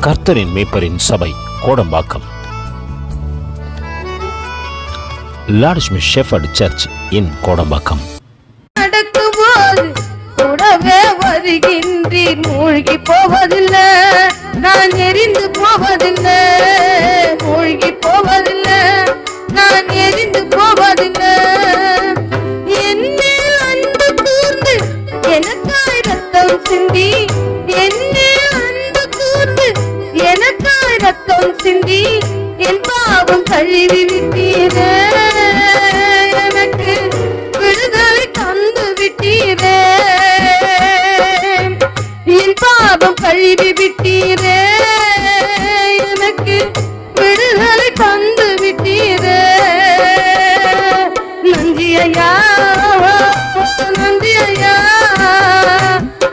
கர்த்தரின் மேய்ப்பரின் சபை Kodambakkam. Lord's shepherd search இன் கோடம்பாக்கம். நடக்கும்போது கூடவே வருகின்றீர். மூழ்கி போவதில்லை, நான் எரிந்து போவதில்லை. மூழ்கி போவதில்லை, நான் எரிந்து போவதில்லை. என்னே அன்பு கூர்ந்து எனக்காய் ரத்தம் சிந்தி, என்னே அன்பு கூர்ந்து எனக்காய் ரத்தம் சிந்தி, என் பாவம் கழுவி விட்டீரே. எனக்கு விடுதலை தந்து விட்டீரே. என் பாவம் கழுவி விட்டீரே. எனக்கு விடுதலை தந்து விட்டீரே. நன்றி ஐயா, நன்றி ஐயா,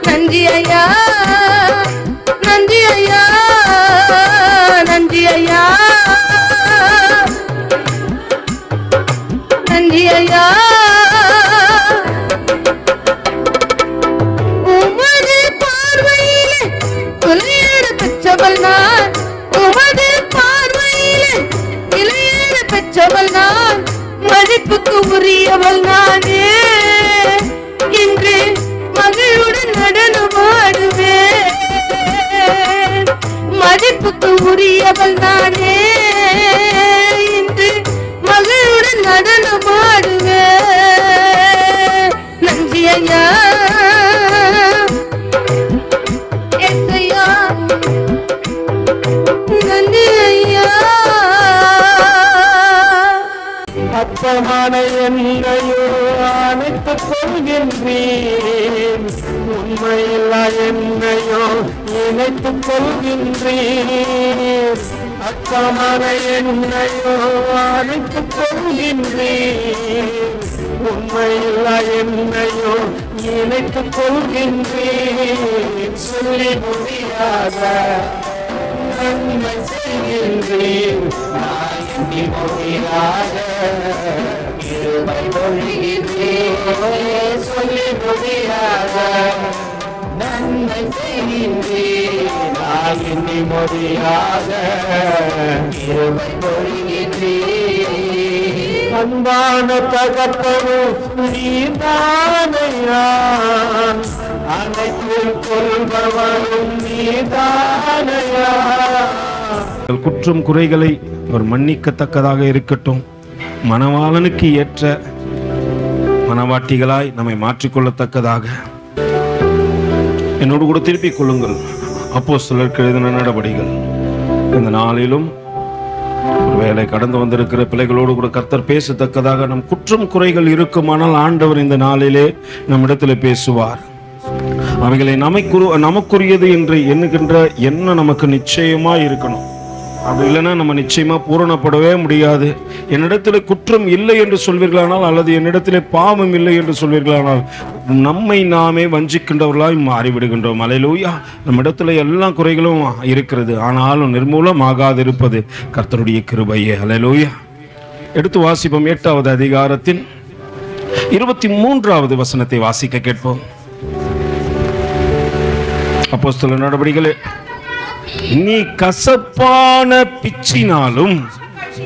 நன்றி ஐயா, நன்றி ஐயா, நன்றி ஐயா, நன்றி ஐயா. உமது பார்வையிலே இளையேற பெற்றவள் நான். உமது பார்வையிலே இளையேற பெற்றவள் நான். மதிப்புக்கு உரியவள் நானே. இன்று மகளுடன் நடனமாடுவேன். மதிப்புக்கு உரியவள் நானே. இன்று மகளுடன் நடனமாடுவேன். நன்றி ஐயா, எஸ்ஐயா, நன்றி ஐயா. அப்பமான என்னையோ அணைத்துக் கொள்கின்றேன். உண்மையில்லா என்னையோ இணைத்துக் கொள்கின்றேன். அப்பமான என்னையோ அணைத்துக் கொள்கின்றேன். உண்மையில்லா என்னையோ இணைத்துக் கொள்கின்றேன். சொல்லி முடியாத நன்மை செய்கின்றேன். நான் எண்ணி முடியாத கிருபை பொழிகின்றேன். சொல்லி முடியாத நன்மை செய்கின்றேன். நான் எண்ணி முடியாத கிருபை பொழிகின்றேன். அன்பான தகப்பனும் நீதானையா, அனைத்தில் கொள்பவனும் நீதானையா. குற்றம் குறைகளை அவர் மன்னிக்கத்தக்கதாக இருக்கட்டும். மணவாளனுக்கு ஏற்ற மணவாட்டிகளாய் நம்மை மாற்றிக்கொள்ளத்தக்கதாக என்னோடு கூட திருப்பிக் கொள்ளுங்கள். அப்போஸ்தலருக்கு எழுதின நடபடிகள். இந்த நாளிலும் ஒருவேளை கடந்து வந்திருக்கிற பிள்ளைகளோடு கூட கர்த்தர் பேசத்தக்கதாக நம் குற்றம் குறைகள் இருக்குமானால் ஆண்டவர் இந்த நாளிலே நம்மிடத்தில் பேசுவார். அவைகளை நமக்குரியது என்று எண்ணுகின்ற எண்ணம் நமக்கு நிச்சயமா இருக்கணும். அப்படி இல்லைன்னா நம்ம நிச்சயமா பூரணப்படவே முடியாது. என்னிடத்தில் குற்றம் இல்லை என்று சொல்வீர்களானால், அல்லது என்னிடத்திலே பாவம் இல்லை என்று சொல்வீர்களானால், நம்மை நாமே வஞ்சிக்கின்றவர்களாய் மாறிவிடுகின்றோம். அல்லேலூயா. நம்ம இடத்துல எல்லா குறைகளும் இருக்கிறது, ஆனாலும் நிர்மூலமாகாது இருப்பது கர்த்தருடைய கிருபையே. அல்லேலூயா. எடுத்து வாசிப்போம். 8வது அதிகாரத்தின் 23வது வசனத்தை வாசிக்க கேட்போம். அப்போஸ்தலர் நடபடிகளே, நீ கசப்பான பிச்சினாலும்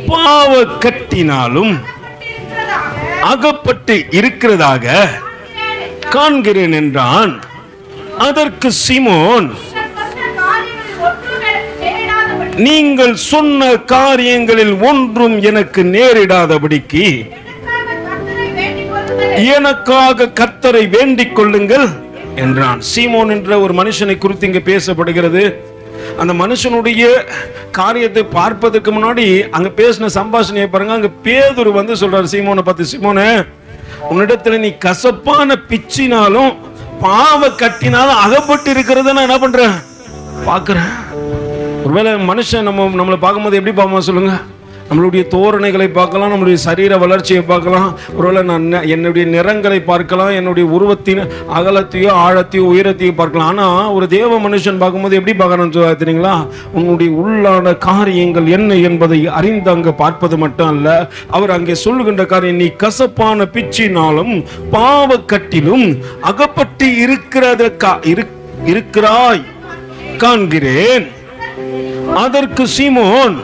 பாவ கட்டினாலும் அகப்பட்டு இருக்கிறதாக காண்கிறேன் என்றான். அதற்கு சீமோன், நீங்கள் சொன்ன காரியங்களில் ஒன்றும் எனக்கு நேரிடாதபடிக்கு எனக்காக கர்த்தரை வேண்டிக் கொள்ளுங்கள் என்றான். சீமோன் என்ற ஒரு மனுஷனை குறித்து இங்கே பேசப்படுகிறது. அந்த மனுஷனுடைய காரியத்தை பார்ப்பதற்கு முன்னாடி அங்க பேசின சம்பாஷணையை பாருங்க. அங்க பேதுரு வந்து சொல்றாரு சீமோனை பார்த்து, சீமோனே, உன்னிடத்துல நீ கசப்பான பிச்சினாலும் பாவ கட்டினாலும் அகப்பட்டு இருக்கிறத நான் என்ன பண்றேன் பாக்குறேன். ஒருவேளை மனுஷன் நம்மளை பார்க்கும்போது எப்படி பார்ப்போம் சொல்லுங்க? நம்மளுடைய தோரணைகளை பார்க்கலாம், நம்மளுடைய சரீர வளர்ச்சியை பார்க்கலாம், ஒருவேளை நான் என்னுடைய நிறங்களை பார்க்கலாம், என்னுடைய உருவத்தின் அகலத்தையோ ஆழத்தையோ உயரத்தையோ பார்க்கலாம். ஆனால் ஒரு தேவ மனுஷன் பார்க்கும்போது எப்படி பார்க்கணும்னு தெரியுங்களா? உன்னுடைய உள்ளான காரியங்கள் என்ன என்பதை அறிந்து அங்கே பார்ப்பது மட்டும் அல்ல, அவர் அங்கே சொல்லுகின்ற காரியம், நீ கசப்பான பிச்சினாலும் பாவ கட்டிலும் அகப்பட்டு இருக்கிறாய் காண்கிறேன் அதற்கு சீமோன்,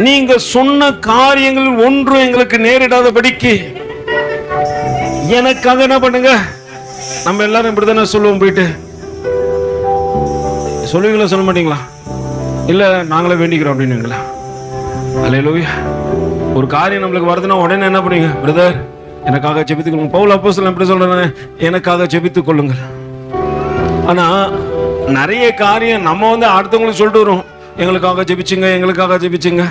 நீங்க சொன்ன காரியங்கள் ஒன்று எங்களுக்கு நேரிடாதபடிக்கு எனக்காக என்ன பண்ணுங்க. நம்ம எல்லாரும் இப்படிதானே சொல்லுவோம், போயிட்டு சொல்லுவீங்களா சொல்ல மாட்டீங்களா? இல்ல நாங்களே வேண்டிக்கிறோம் அப்படின்னுங்களா? அல்லேலூயா. ஒரு காரியம் நம்மளுக்கு வருதுன்னா உடனே என்ன பண்ணுவீங்க? பிரதர் எனக்காக ஜெபித்துக் கொள்ளுங்க. பவுல் அப்போஸ்தலன் எப்படி சொல்றேன்? எனக்காக ஜெபித்துக் கொள்ளுங்கள். ஆனா நிறைய காரியம் நம்ம அடுத்தவங்களுக்கு சொல்லிட்டு வரோம், எங்களுக்காக ஜெபிச்சுங்க, எங்களுக்காக ஜெபிச்சுங்க.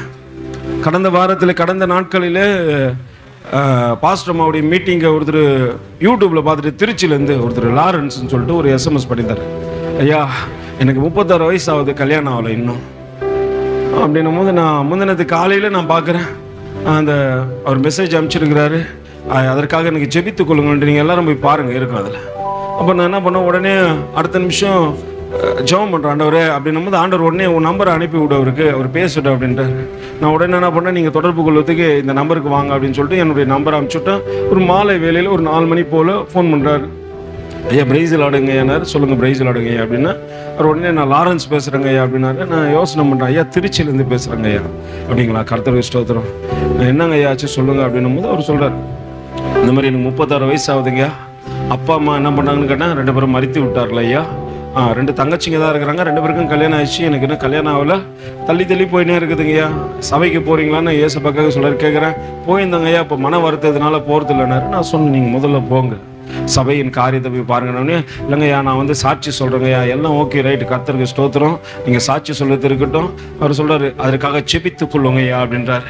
கடந்த வாரத்தில், கடந்த நாட்களில் பாஸ்டர் அம்மாவுடைய மீட்டிங்கை ஒருத்தர் யூடியூப்ல பார்த்துட்டு திருச்சியிலேருந்து ஒருத்தர் லாரன்ஸ்ன்னு சொல்லிட்டு ஒரு SMS பண்ணியிருந்தார். ஐயா எனக்கு 36 வயசு ஆகுது, கல்யாணம் ஆகலை இன்னும் அப்படின்னும் போது நான் முந்தினத்து காலையில் நான் பார்க்குறேன் அவர் மெசேஜ் அனுப்பிச்சிருக்கிறாரு, அதற்காக எனக்கு ஜெபித்துக் கொள்ளுங்கன்ட்டு. நீங்கள் எல்லாரும் போய் பாருங்கள், இருக்கும் அதில். அப்போ நான் என்ன பண்ணேன், உடனே அடுத்த நிமிஷம் ஜெபம் பண்ணுறேன் ஆண்டவரே அப்படின்னும் போது ஆண்டவர் உடனே உன் நம்பரை அனுப்பி விடு அவருக்கு, அவர் பேசிவிட்டு அப்படின்ட்டார். நான் உடனே என்ன பண்ணேன், நீங்கள் தொடர்பு கொள்வதுக்கு இந்த நம்பருக்கு வாங்க அப்படின்னு சொல்லிட்டு என்னுடைய நம்பரை அனுப்பிச்சுட்டேன். ஒரு மாலை வேலையில் ஒரு 4 மணி போல் ஃபோன் பண்ணுறாரு. ஐயா பிரைஸில் ஆடுங்க ஐயானார். சொல்லுங்கள் பிரைஸில் ஆடுங்க ஐயா அப்படின்னா. அவர் உடனே நான் லாரன்ஸ் பேசுகிறேங்க ஐயா அப்படின்னாரு. நான் யோசனை பண்ணுறேன், ஐயா திருச்சியிலேருந்து பேசுகிறேங்க ஐயா அப்படிங்களா? கர்த்தருக்கு ஸ்தோத்திரம். என்னங்க ஐயா ஆச்சு சொல்லுங்கள் அப்படின்னும் போது அவர் சொல்கிறார், இந்த மாதிரி எனக்கு 36 வயசு ஆகுதுங்க. அப்பா அம்மா என்ன பண்ணாங்கன்னு கேட்டால் 2 பேரும் மறித்து விட்டார்ல ஐயா. 2 தங்கச்சிங்க தான் இருக்கிறாங்க, 2 பேருக்கும் கல்யாணம் ஆயிடுச்சு, எனக்கு இன்னும் கல்யாணம் ஆகல, தள்ளி போயினே இருக்குதுங்கய்யா. சபைக்கு போகிறீங்களான்னு ஏசப்பாக்காக சொல்கிறார். கேட்குறேன், போயிருந்தாங்க ஐயா, இப்போ மன வருத்ததுனால போகிறது இல்லைனாரு. நான் சொன்னேன், நீங்கள் முதல்ல போங்க, சபையின் காரியத்தை போய் பாருங்கன்னு. இல்லைங்கய்யா நான் சாட்சி சொல்கிறேங்கய்யா. எல்லாம் ஓகே ரைட்டு, கர்த்தருக்கு ஸ்தோத்திரம், நீங்கள் சாட்சி சொல்றது இருக்கட்டும். அவர் சொல்கிறாரு, அதற்காக ஜெபித்துக் கொள்ளுங்கய்யா அப்படின்றார்.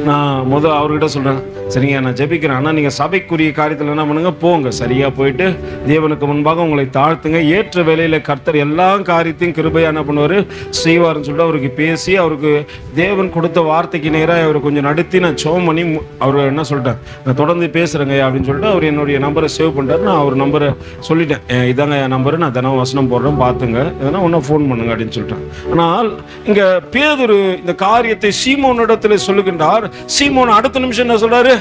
நான் அவர்கிட்ட சொல்கிறேன், சரிங்க நான் ஜெபிக்கிறேன், ஆனால் நீங்கள் சபைக்குரிய காரியத்தில் என்ன பண்ணுங்க, போங்க, சரியாக போயிட்டு தேவனுக்கு முன்பாக உங்களை தாழ்த்துங்க. ஏற்ற வேலையில் கர்த்தர் எல்லா காரியத்தையும் கிருபையாக என்ன பண்ணுவார், செய்வார்னு சொல்லிட்டு அவருக்கு பேசி, அவருக்கு தேவன் கொடுத்த வார்த்தைக்கு நேராக அவர் கொஞ்சம் நடத்தி நான் ஜெபம் பண்ணி அவர் என்ன சொல்லிட்டேன், நான் தொடர்ந்து பேசுகிறேங்க அப்படின்னு சொல்லிட்டு அவர் என்னுடைய நம்பரை சேவ் பண்ணிட்டார். நான் அவர் நம்பரை சொல்லிட்டேன், இதாங்க என் நம்பரு, நான் தினம் வசனம் போடுறேன், பார்த்துங்க, எதனா ஒன்றா ஃபோன் பண்ணுங்க அப்படின்னு சொல்லிட்டேன். ஆனால் இங்கே பேதுரு இந்த காரியத்தை சீமோனிடத்தில் சொல்லுகின்றார். சீமோன் அடுத்த நிமிஷம் என்ன சொல்றாரு,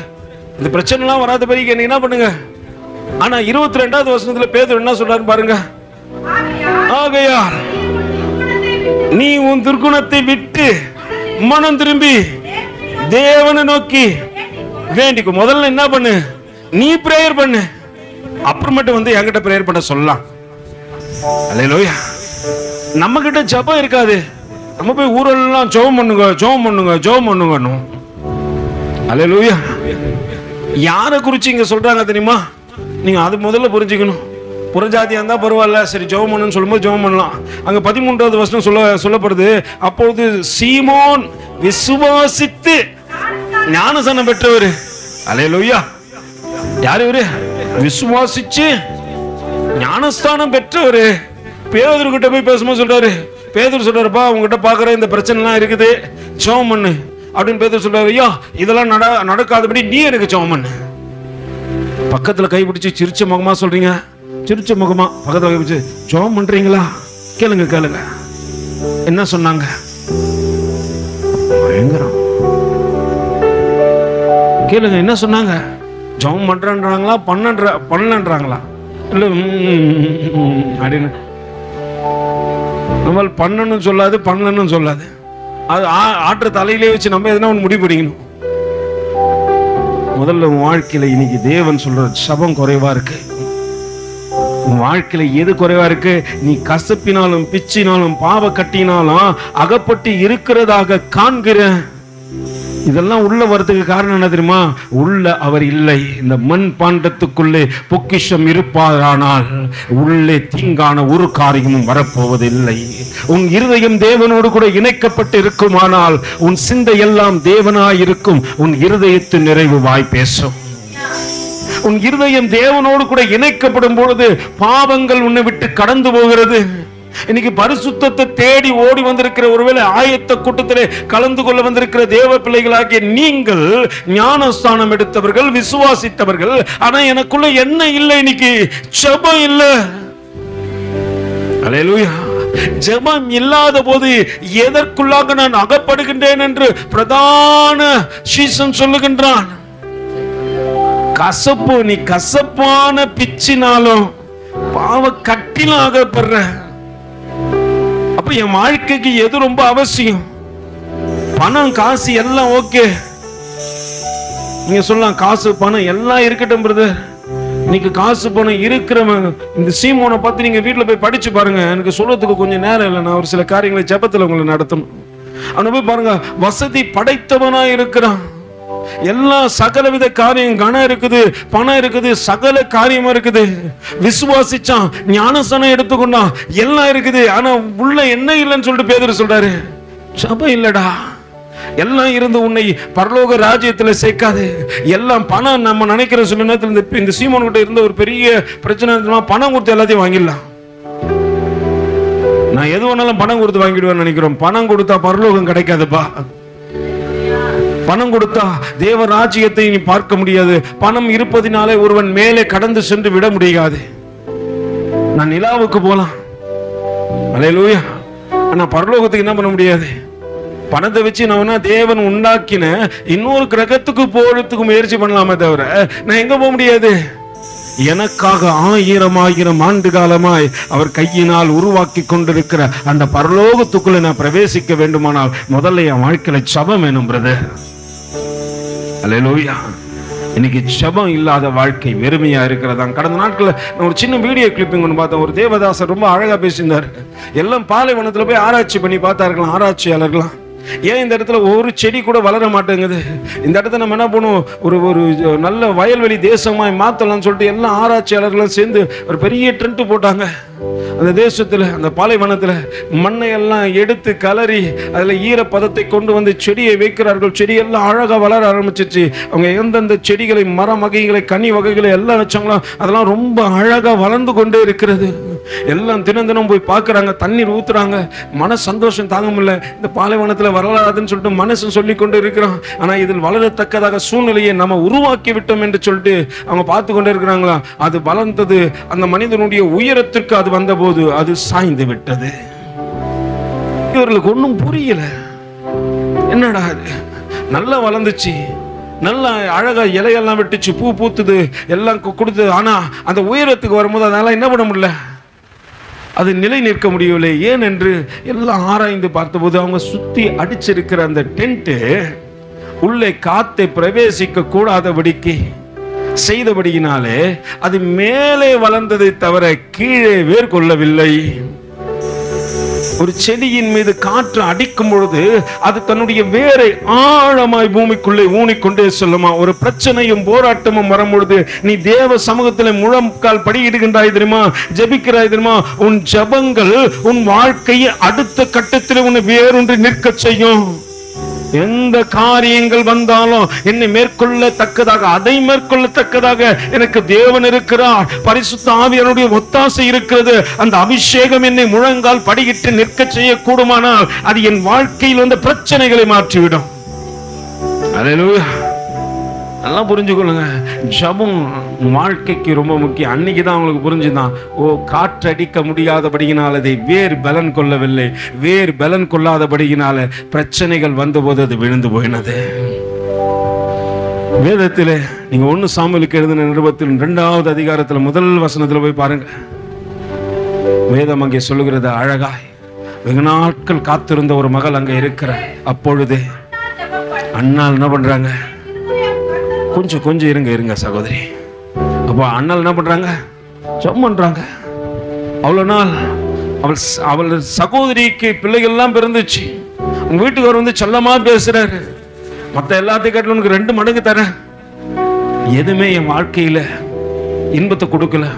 இந்த பிரச்சனைலாம் வராத பிறகு என்ன பண்ணுங்க. ஆனா 22வது வசனத்துல பேதுரு என்ன சொல்றாரு பாருங்க, ஆகையால் நீ உன் துர்க்குணத்தை விட்டு மனம் திரும்பி தேவனை நோக்கி வேண்டிக்கும். முதல்ல என்ன பண்ணு, நீ பிரேயர் பண்ணு, அப்புறமேட்டு என்கிட்ட பிரேயர் பண்ண சொல்லலாம். அல்லேலூயா. நம்ம கிட்ட ஜெபம் இருக்காது, நம்ம போய் ஊரெல்லாம் ஜெபம் பண்ணுங்க ஜெபம் பண்ணுங்க ஜெபம் பண்ணுங்க. அல்லேலூயா. யாரை குறிச்சு இங்க சொல்றாங்க தெரியுமா? நீங்க அது முதல்ல புரிஞ்சுக்கணும். புறஜாதியா இருந்தா பரவாயில்ல, சரி ஜெபம் பண்ணுன்னு சொல்லும்போது ஜெபம் பண்ணலாம். அங்க 13வது வசனம் சொல்லப்படுது, அப்பொழுது சீமோன் விசுவாசித்து ஞானஸ்நானம் பெற்றவர். அல்லேலூயா. யாரு இவரு? விசுவாசிச்சு ஞானஸ்தானம் பெற்றவர். பேதுரு கிட்ட போய் பேசும்போது சொல்றாரு, பேதுரு சொல்றாருப்பா உங்ககிட்ட பாக்குற இந்த பிரச்சனை எல்லாம் இருக்குது, ஜெபம் பண்ணு அப்படின்னு பேதுரு சொல்றாரு. ஐயா இதெல்லாம் நடக்காதபடி நீ எனக்கு ஜெபம் பண்ணு. பக்கத்துல கைப்பிடிச்சு சிரிச்ச முகமா சொல்றீங்க, சிரிச்ச முகமா பக்கத்துல கைப்பிடிச்சு ஜெபம் பண்றீங்களா? கேளுங்க கேளுங்க என்ன சொன்னாங்க. பயங்கரம். கேளுங்க என்ன சொன்னாங்க. ஜெபம் பண்றேன்றாங்களா பண்ணலன்றாங்களா? இல்ல அப்படின்னு நம்ம பண்ணணும்னு சொல்லாது, பண்ணலன்னு சொல்லாது. அது ஆற்ற தலையிலே வச்சு நம்ம எதனா ஒன்று முடிவு பண்ணிக்கணும். முதல்ல உன் வாழ்க்கையில இன்னைக்கு தேவன் சொல்ற சபம் குறைவா இருக்கு. உன் வாழ்க்கையில எது குறைவா இருக்கு? நீ கசப்பினாலும் பிச்சினாலும் பாவ கட்டினாலும் அகப்பட்டு இருக்கிறதாக காண்கிற. இதெல்லாம் உள்ள வரதுக்கு காரணம் என்ன தெரியுமா? உள்ள அவர் இல்லை. இந்த மண் பாண்டத்துக்குள்ளே பொக்கிஷம் இருப்பாரானால் உள்ளே தீங்கான ஒரு காரியமும் வரப்போவது இல்லை. உன் இருதயம் தேவனோடு கூட இணைக்கப்பட்டு இருக்குமானால் உன் சிந்தை எல்லாம் தேவனாய் இருக்கும். உன் இருதயத்தின் நிறைவு வாய் பேசும். உன் இருதயம் தேவனோடு கூட இணைக்கப்படும் பொழுது பாவங்கள் உன்னை விட்டு கடந்து போகிறது. இன்னைக்கு பரிசுத்தத்தை தேடி ஓடி வந்திருக்கிற, ஒருவேளை ஆயத்த கூட்டத்திலே கலந்து கொள்ள வந்திருக்கிற தேவ பிள்ளைகளாகிய நீங்கள் ஞானஸ்தானம் எடுத்தவர்கள், விசுவாசித்தவர்கள். ஆனா எனக்குள்ள என்ன இல்லை? இன்னைக்கு ஜெபம் இல்லை. அல்லேலூயா. ஜெபம் இல்லாத போது எதற்குள்ளாக நான் அகப்படுகின்றேன் என்று பிரதான சீசன் சொல்லுகின்றான். கசப்பு, நீ கசப்பான பிச்சினாலும் பாவ கட்டிலும் அகப்படுற. இப்ப என் வாழ்க்கைக்கு எது ரொம்ப அவசியம்? பணம் காசு எல்லாம் ஓகே. நீங்க சொல்லலாம் காசு பணம் எல்லாம் இருக்கட்டும் பிரதர். இன்னைக்கு காசு பணம் இருக்கிறவன் இந்த சீமோனை பார்த்து நீங்க வீட்டுல போய் படிச்சு பாருங்க. எனக்கு சொல்றதுக்கு கொஞ்சம் நேரம் இல்லை, நான் ஒரு சில காரியங்களை ஜெபத்துல உங்களை நடத்தணும். அவனை போய் பாருங்க, வசதி படைத்தவனா இருக்கிறான். எல்லா சகலவித காரியம், கணம் இருக்குது, பணம் இருக்குது, சகல காரியமா இருக்குது. விசுவாசிச்சான், ஞானஸ்நானம் எடுத்துக்கொண்டான், எல்லாம் இருக்குது. ஆனா உள்ள என்ன இல்லைன்னு சொல்லிட்டு பேதுரு சொல்றாரு, ஜெபம் இல்லடா. எல்லாம் இருந்து உன்னை பரலோக ராஜ்யத்துல சேர்க்காது. எல்லாம் பணம் நம்ம நினைக்கிற சில நேரத்தில் இந்த சீமோன் கிட்ட இருந்த ஒரு பெரிய பிரச்சனை, பணம் கொடுத்து எல்லாத்தையும் வாங்கிடலாம். நான் எது வேணாலும் பணம் கொடுத்து வாங்கிடுவேன்னு நினைக்கிறோம். பணம் கொடுத்தா பரலோகம் கிடைக்காதுப்பா. பணம் கொடுத்தா தேவ ராஜ்யத்தை நீ பார்க்க முடியாது. பணம் இருப்பதினாலே ஒருவன் மேலே கடந்து சென்று விட முடியாது. நான் நிலாவுக்கு போலாம், அல்லேலூயா, ஆனா பரலோகத்துக்கு என்ன பண்ண முடியாது. பணத்தை வச்சு நான் தேவன் உண்டாக்கின இன்னொரு கிரகத்துக்கு போறதுக்கு முயற்சி பண்ணலாமே தவிர நான் எங்க போக முடியாது. எனக்காக 1000 ஆண்டு காலமாய் அவர் கையினால் உருவாக்கி கொண்டிருக்கிற அந்த பரலோகத்துக்குள்ள நான் பிரவேசிக்க வேண்டுமானால் முதல்ல என் வாழ்க்கையில ஜெபம் வேணும் பிரதர். அல்லேலூயா. இன்னைக்கு ஜெபம் இல்லாத வாழ்க்கை வெறுமையா இருக்கிறதா. கடந்த நாட்களில் நான் ஒரு சின்ன வீடியோ கிளிப்பிங் ஒன்று பார்த்தேன். ஒரு தேவதாசர் ரொம்ப அழகா பேசியிருந்தார். எல்லாம் பாலைவனத்துல போய் ஆராய்ச்சி பண்ணி பார்த்தார்களாம் ஆராய்ச்சியாளர்களாம். ஏன் இந்த இடத்துல ஒரு செடி கூட வளர மாட்டேங்குது, இந்த இடத்த நம்ம என்ன பண்ணுவோம், ஒரு நல்ல வயல்வெளி தேசமாய் மாத்தலாம்னு சொல்லிட்டு எல்லா ஆராய்ச்சியாளர்களும் சேர்ந்து ஒரு பெரிய ட்ரெண்ட் போட்டாங்க. அந்த தேசத்துல, அந்த பாலைவனத்துல மண்ணை எல்லாம் எடுத்து கலரி அதுல ஈரப்பதத்தை கொண்டு வந்து செடியை வைக்கிறார்கள். செடியெல்லாம் அழகா வளர ஆரம்பிச்சிச்சு. அவங்க எந்தெந்த செடிகளை, மர வகைகளை, கனி வகைகளை எல்லாம் வச்சாங்களோ அதெல்லாம் ரொம்ப அழகா வளர்ந்து கொண்டே இருக்கிறது. எல்லாம் தினம் தினம் போய் பார்க்கறாங்க, தண்ணீர் ஊத்துறாங்க. மன சந்தோஷம் தாங்க முடியல. இந்த பாலைவனத்துல வளராதுன்னு சொல்லிட்டு மனசு சொல்லி கொண்டு இருக்கிறான். ஆனா இதில் வளரத்தக்கதாக சூழ்நிலையை நம்ம உருவாக்கி விட்டோம் என்று சொல்லிட்டு அவங்க பார்த்து கொண்டே இருக்கிறாங்களா. அது வளர்ந்தது. அந்த மனிதனுடைய உயரத்திற்கு அது வந்த போது அது சாய்ந்து விட்டது. இவர்களுக்கு ஒன்றும் புரியல. என்னடா அது, நல்லா வளர்ந்துச்சு, நல்ல அழகா இலையெல்லாம் விட்டுச்சு, பூ பூத்துது, எல்லாம் கொடுத்தது. ஆனா அந்த உயரத்துக்கு வரும்போது அதனால என்ன பண்ண முடியல, அது நிலை நிற்க முடியவில்லை. ஏன் என்று எல்லாம் ஆராய்ந்து பார்த்தபோது அவங்க சுத்தி அடிச்சிருக்கிற அந்த டென்ட் உள்ளே காத்தை பிரவேசிக்க கூடாதபடிக்கு செய்தபடியினாலே அது மேலே வளர்ந்ததை தவிர கீழே வேர் கொள்ளவில்லை. ஒரு செடியின் மீது காற்று அடிக்கும் பொழுது அது தன்னுடைய வேரை ஆழமாய் பூமிக்குள்ளே ஊனிக்கொண்டே செல்லுமா. ஒரு பிரச்சனையும் போராட்டமும் வரும் பொழுது நீ தேவ சமூகத்தில் முழங்கால் படியிடுகின்றாய் தெரியுமா, ஜெபிக்கிறாய் தெரியுமா, உன் ஜெபங்கள் உன் வாழ்க்கையை அடுத்த கட்டத்தில் உன்னை வேறொன்று நிற்க செய்யும். எந்த காரியங்கள் வந்தாலும் என்னை மேற்கொள்ளத்தக்கதாக, அதை மேற்கொள்ளத்தக்கதாக எனக்கு தேவன் இருக்கிறார், பரிசுத்த ஆவியானுடைய ஒத்தாசை இருக்கிறது. அந்த அபிஷேகம் என்னை முழங்கால் படியிட்டு நிற்க செய்யக்கூடுமானால் அது என் வாழ்க்கையில் வந்த பிரச்சனைகளை மாற்றிவிடும். அல்லேலூயா. நல்லா புரிஞ்சுக்கொள்ளுங்க, ஜெபம் வாழ்க்கைக்கு ரொம்ப முக்கியம். அன்னைக்கு தான் அவங்களுக்கு புரிஞ்சுதான், ஓ காற்றடிக்க முடியாதபடியினால் அதை வேர் பலன் கொள்ளவில்லை, வேர் பலன் கொள்ளாதபடியினால பிரச்சனைகள் வந்தபோது அது விழுந்து போயினது. வேதத்தில் நீங்க 1 சாமுவேலுக்கு எழுதின நிருபத்தில் 2வது அதிகாரத்தில் 1 வசனத்தில் போய் பாருங்க. வேதம் அங்கே சொல்லுகிறது அழகாய், வெகு நாட்கள் காத்திருந்த ஒரு மகள் அங்கே இருக்கிற அப்பொழுது அண்ணால் என்ன பண்றாங்க, கொஞ்சம் இருங்க சகோதரி. அப்போ அண்ணால் என்ன பண்றாங்க, ஜெபம் பண்றாங்க. அவ்வளவு நாள் அவள் சகோதரிக்கு பிள்ளைகள் எல்லாம் பிறந்துச்சு. உங்க வீட்டுக்கு வந்து செல்லமா பேசுறாரு, மத்த எல்லாத்தையும் காட்டிலும் உனக்கு 2 மடங்கு தரேன். எதுவுமே என் வாழ்க்கையில இன்பத்தை கொடுக்கல.